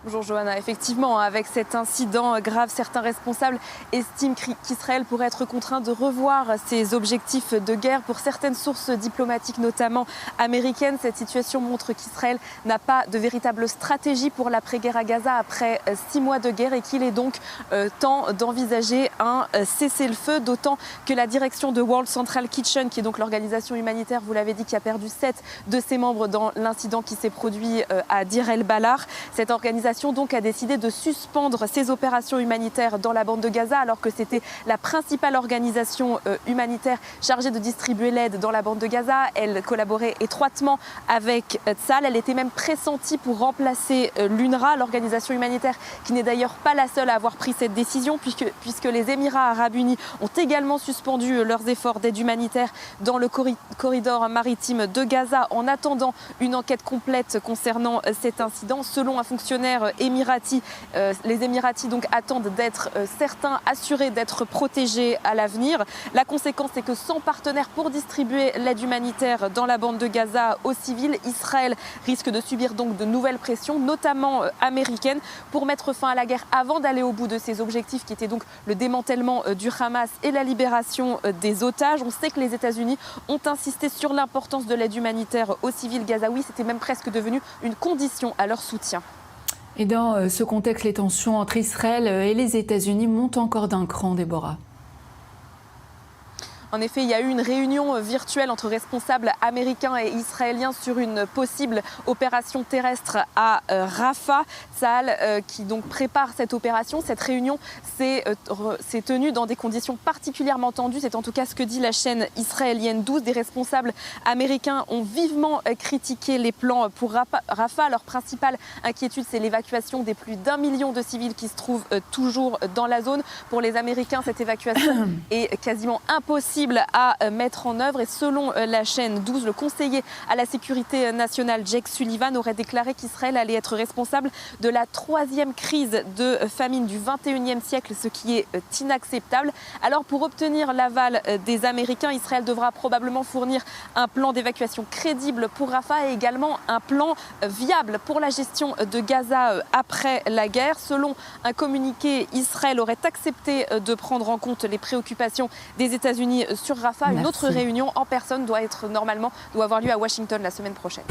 Bonjour Johanna, effectivement, avec cet incident grave, certains responsables estiment qu'Israël pourrait être contraint de revoir ses objectifs de guerre. Pour certaines sources diplomatiques, notamment américaines, cette situation montre qu'Israël n'a pas de véritable stratégie pour l'après-guerre à Gaza après 6 mois de guerre et qu'il est donc temps d'envisager un cessez-le-feu, d'autant que la direction de World Central Kitchen, qui est donc l'organisation humanitaire, vous l'avez dit, qui a perdu 7 de ses membres dans l'incident qui s'est produit à Deir el-Balah. Cette organisation donc a décidé de suspendre ses opérations humanitaires dans la bande de Gaza alors que c'était la principale organisation humanitaire chargée de distribuer l'aide dans la bande de Gaza. Elle collaborait étroitement avec Tsahal. Elle était même pressentie pour remplacer l'UNRWA, l'organisation humanitaire qui n'est d'ailleurs pas la seule à avoir pris cette décision puisque les Émirats arabes unis ont également suspendu leurs efforts d'aide humanitaire dans le corridor maritime de Gaza en attendant une enquête complète concernant cet incident. Selon un fonctionnaire émirati, les Émiratis donc attendent d'être certains, assurés d'être protégés à l'avenir. La conséquence est que sans partenaire pour distribuer l'aide humanitaire dans la bande de Gaza aux civils, Israël risque de subir donc de nouvelles pressions, notamment américaines, pour mettre fin à la guerre avant d'aller au bout de ses objectifs qui étaient donc le démantèlement du Hamas et la libération des otages. On sait que les États-Unis ont insisté sur l'importance de l'aide humanitaire aux civils gazaouis. C'était même presque devenu une condition à leur soutien. Et dans ce contexte, les tensions entre Israël et les États-Unis montent encore d'un cran, Déborah. En effet, il y a eu une réunion virtuelle entre responsables américains et israéliens sur une possible opération terrestre à Rafah. Tsahal qui donc prépare cette opération. Cette réunion s'est tenue dans des conditions particulièrement tendues. C'est en tout cas ce que dit la chaîne israélienne 12. Des responsables américains ont vivement critiqué les plans pour Rafah. Leur principale inquiétude, c'est l'évacuation des plus d'1 million de civils qui se trouvent toujours dans la zone. Pour les Américains, cette évacuation est quasiment impossible à mettre en œuvre et selon la chaîne 12, le conseiller à la sécurité nationale Jake Sullivan aurait déclaré qu'Israël allait être responsable de la 3e crise de famine du 21e siècle, ce qui est inacceptable. Alors pour obtenir l'aval des Américains, Israël devra probablement fournir un plan d'évacuation crédible pour Rafah et également un plan viable pour la gestion de Gaza après la guerre. Selon un communiqué, Israël aurait accepté de prendre en compte les préoccupations des États-Unis sur Rafah. Une autre réunion en personne doit avoir lieu à Washington la semaine prochaine.